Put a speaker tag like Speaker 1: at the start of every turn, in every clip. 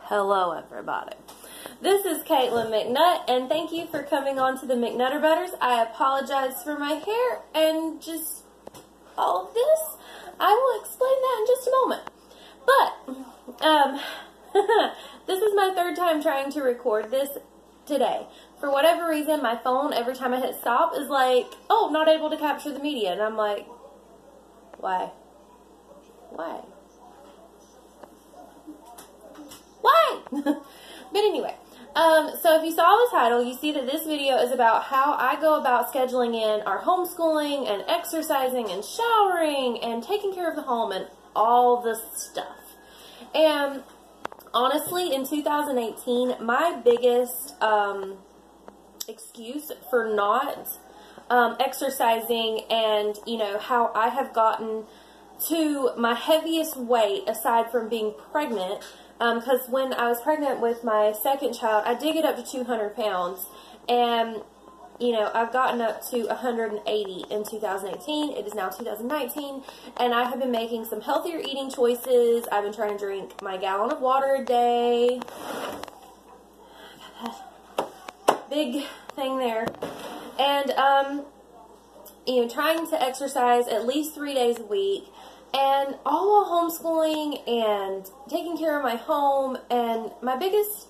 Speaker 1: Hello everybody. This is Caitlin McNutt, and thank you for coming on to the McNutter Butters. I apologize for my hair and just all of this. I will explain that in just a moment. But, this is my third time trying to record this today. For whatever reason, my phone, every time I hit stop, is like, oh, not able to capture the media. And I'm like, why? Why? Why? But anyway, so if you saw the title, you see that this video is about how I go about scheduling in our homeschooling and exercising and showering and taking care of the home and all this stuff. And honestly, in 2018, my biggest excuse for not exercising and, you know, how I have gotten to my heaviest weight aside from being pregnant, because when I was pregnant with my second child, I did get up to 200 pounds, and, you know, I've gotten up to 180 in 2018. It is now 2019, and I have been making some healthier eating choices. I've been trying to drink my gallon of water a day. Big thing there. And, you know, trying to exercise at least 3 days a week. And all while homeschooling and taking care of my home. And my biggest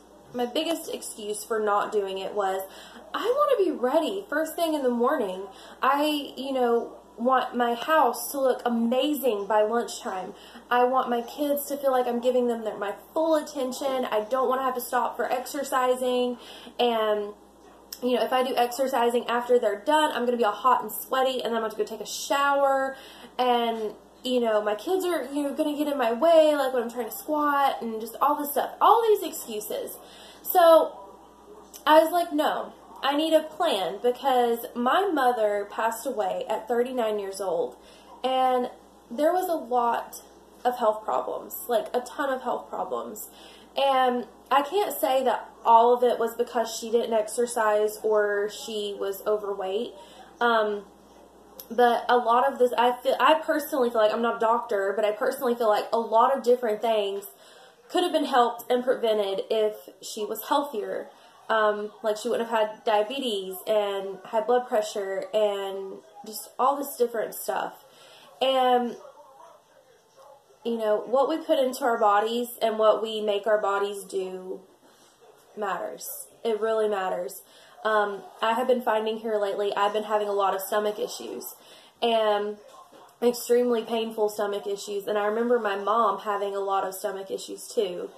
Speaker 1: excuse for not doing it was, I want to be ready first thing in the morning. I, you know, want my house to look amazing by lunchtime. I want my kids to feel like I'm giving them my full attention. I don't want to have to stop for exercising. And, you know, if I do exercising after they're done, I'm going to be all hot and sweaty, and then I'm going to go take a shower. And, you know, my kids are, you know, going to get in my way, like when I'm trying to squat and just all this stuff. All these excuses. So I was like, no, I need a plan, because my mother passed away at 39 years old, and there was a lot of health problems, like a ton of health problems. And I can't say that all of it was because she didn't exercise or she was overweight. But a lot of this, I personally feel like, I'm not a doctor, but I personally feel like a lot of different things could have been helped and prevented if she was healthier. Like she wouldn't have had diabetes and high blood pressure and just all this different stuff. And, you know, what we put into our bodies and what we make our bodies do matters. It really matters. I have been finding here lately, I've been having a lot of stomach issues, and extremely painful stomach issues. And I remember my mom having a lot of stomach issues too.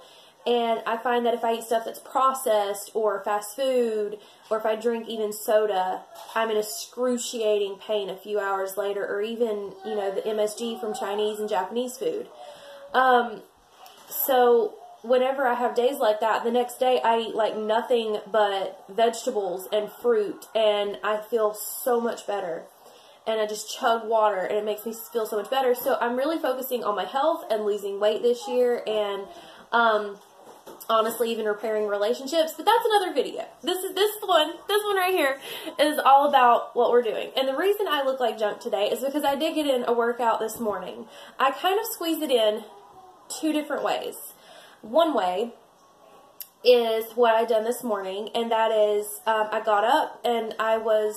Speaker 1: And I find that if I eat stuff that's processed or fast food, or if I drink even soda, I'm in excruciating pain a few hours later, or even, you know, the MSG from Chinese and Japanese food. So whenever I have days like that, the next day I eat like nothing but vegetables and fruit, and I feel so much better. And I just chug water, and it makes me feel so much better. So I'm really focusing on my health and losing weight this year, and honestly even repairing relationships. But that's another video. This one right here is all about what we're doing. And the reason I look like junk today is because I did get in a workout this morning. I kind of squeezed it in two different ways. One way is what I done this morning, and that is, I got up and I was,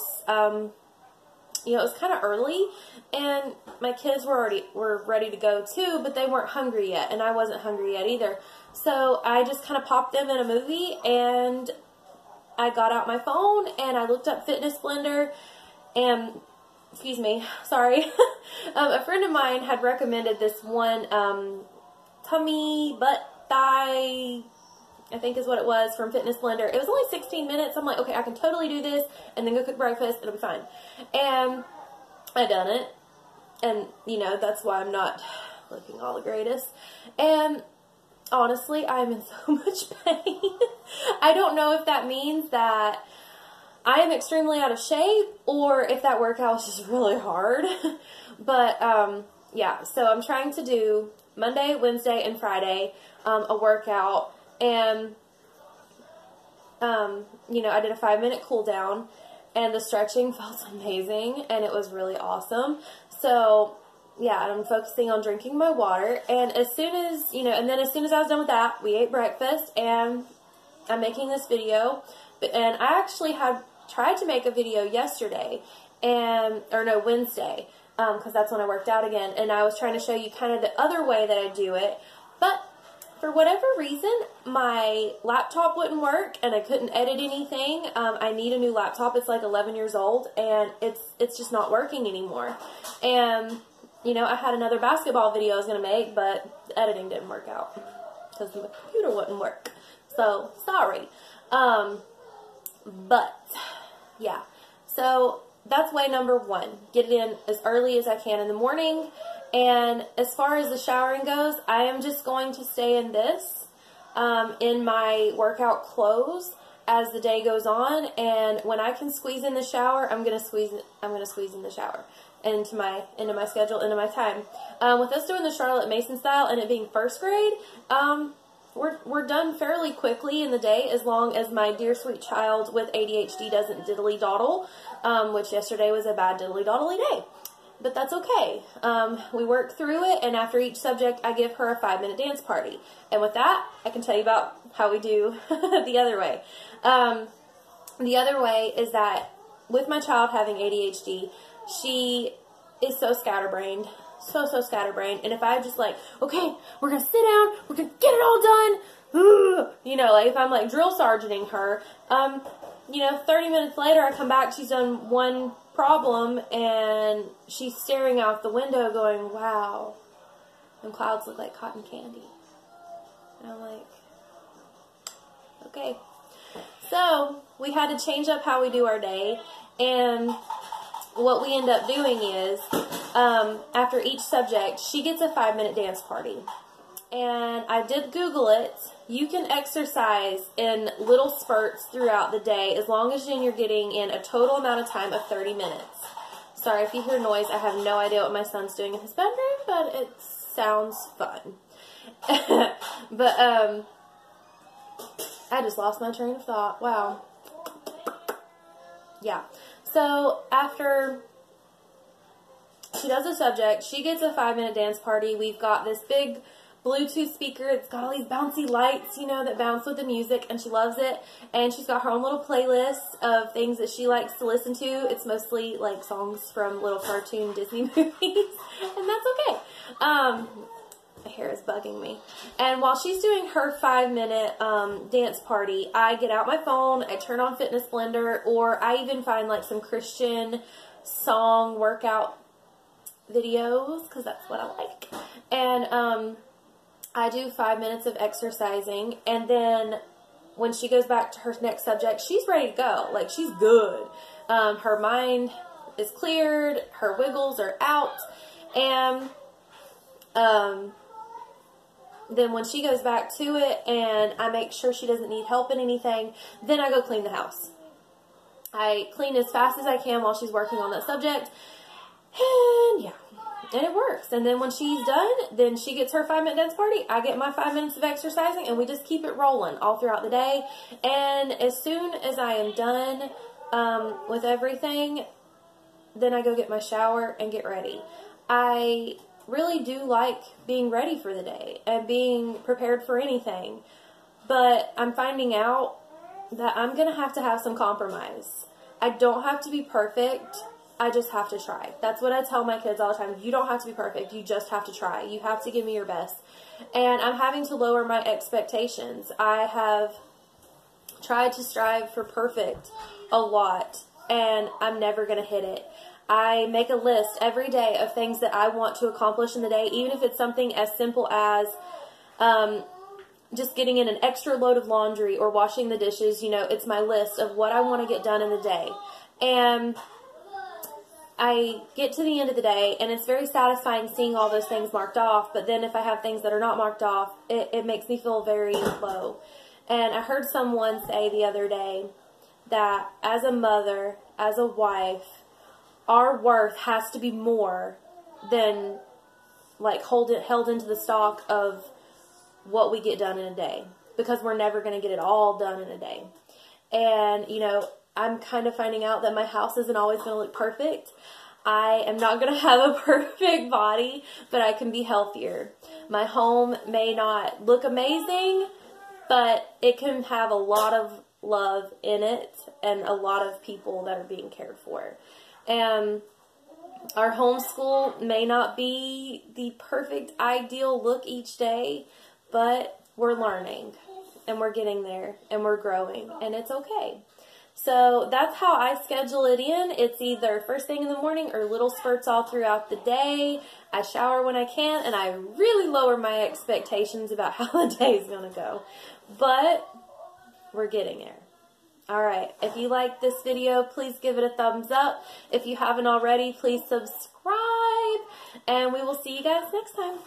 Speaker 1: you know, it was kind of early, and my kids were ready to go too, but they weren't hungry yet, and I wasn't hungry yet either. So I just kind of popped them in a movie, and I got out my phone and I looked up Fitness Blender, and, excuse me, sorry, a friend of mine had recommended this one, tummy, butt, thigh, I think is what it was, from Fitness Blender. It was only 16 minutes. I'm like, okay, I can totally do this, and then go cook breakfast, it'll be fine. And I done it, and, you know, that's why I'm not looking all the greatest. And honestly, I'm in so much pain. I don't know if that means that I am extremely out of shape, or if that workout was just really hard. But, yeah, so I'm trying to do Monday, Wednesday, and Friday, a workout, and, you know, I did a 5-minute cool down, and the stretching felt amazing, and it was really awesome. So, yeah, I'm focusing on drinking my water. And as soon as, as soon as I was done with that, we ate breakfast, and I'm making this video. And I actually had tried to make a video yesterday, Wednesday, because that's when I worked out again. And I was trying to show you kind of the other way that I do it. But for whatever reason, my laptop wouldn't work, and I couldn't edit anything. I need a new laptop. It's like 11 years old, and it's just not working anymore. And, I had another basketball video I was going to make, but the editing didn't work out because the computer wouldn't work. So, sorry. But, yeah. So, that's way number one. Get it in as early as I can in the morning. And as far as the showering goes, I am just going to stay in this, in my workout clothes as the day goes on. And when I can squeeze in the shower, I'm going to squeeze in the shower into my schedule, into my time. With us doing the Charlotte Mason style and it being first grade, we're done fairly quickly in the day, as long as my dear sweet child with ADHD doesn't diddly dawdle, which yesterday was a bad diddly dawdly day. But that's okay. We work through it, and after each subject, I give her a 5-minute dance party. And with that, I can tell you about how we do the other way. The other way is that with my child having ADHD, she is so scatterbrained. So scatterbrained. And if I just like, okay, we're going to sit down, we're going to get it all done, like if I'm like drill sergeanting her, 30 minutes later I come back, she's done one problem, and she's staring out the window going, wow, and clouds look like cotton candy. And I'm like, okay. So we had to change up how we do our day, and what we end up doing is, after each subject, she gets a 5-minute dance party. And I did Google it. You can exercise in little spurts throughout the day, as long as you're getting in a total amount of time of 30 minutes. Sorry if you hear noise. I have no idea what my son's doing in his bedroom, but it sounds fun. But, I just lost my train of thought. Wow. Yeah. So, after she does a subject, she gets a 5-minute dance party. We've got this big Bluetooth speaker. It's got all these bouncy lights, that bounce with the music, and she loves it. And she's got her own little playlist of things that she likes to listen to. It's mostly, like, songs from little cartoon Disney movies, and that's okay. My hair is bugging me. And while she's doing her 5-minute dance party, I get out my phone, I turn on Fitness Blender, or I even find, like, some Christian song workout videos, because that's what I like. And, I do 5 minutes of exercising, and then when she goes back to her next subject, she's ready to go. Like, she's good. Her mind is cleared, her wiggles are out, and then when she goes back to it and I make sure she doesn't need help in anything, then I go clean the house. I clean as fast as I can while she's working on that subject, and yeah. And it works. And then when she's done, then she gets her 5-minute dance party. I get my 5 minutes of exercising, and we just keep it rolling all throughout the day. And as soon as I am done with everything, then I go get my shower and get ready. I really do like being ready for the day and being prepared for anything. But I'm finding out that I'm going to have some compromise. I don't have to be perfect. I just have to try. That's what I tell my kids all the time. You don't have to be perfect. You just have to try. You have to give me your best. And I'm having to lower my expectations. I have tried to strive for perfect a lot, and I'm never going to hit it. I make a list every day of things that I want to accomplish in the day, even if it's something as simple as just getting in an extra load of laundry or washing the dishes. It's my list of what I want to get done in the day. And I get to the end of the day, and it's very satisfying seeing all those things marked off, but then if I have things that are not marked off, it makes me feel very low. And I heard someone say the other day that as a mother, as a wife, our worth has to be more than, like, held into the stock of what we get done in a day, because we're never going to get it all done in a day. And, I'm kind of finding out that my house isn't always going to look perfect. I am not going to have a perfect body, but I can be healthier. My home may not look amazing, but it can have a lot of love in it and a lot of people that are being cared for. And our homeschool may not be the perfect, ideal look each day, but we're learning and we're getting there and we're growing, and it's okay. So that's how I schedule it in. It's either first thing in the morning or little spurts all throughout the day. I shower when I can, and I really lower my expectations about how the day is going to go. But we're getting there. Alright, if you like this video, please give it a thumbs up. If you haven't already, please subscribe. And we will see you guys next time.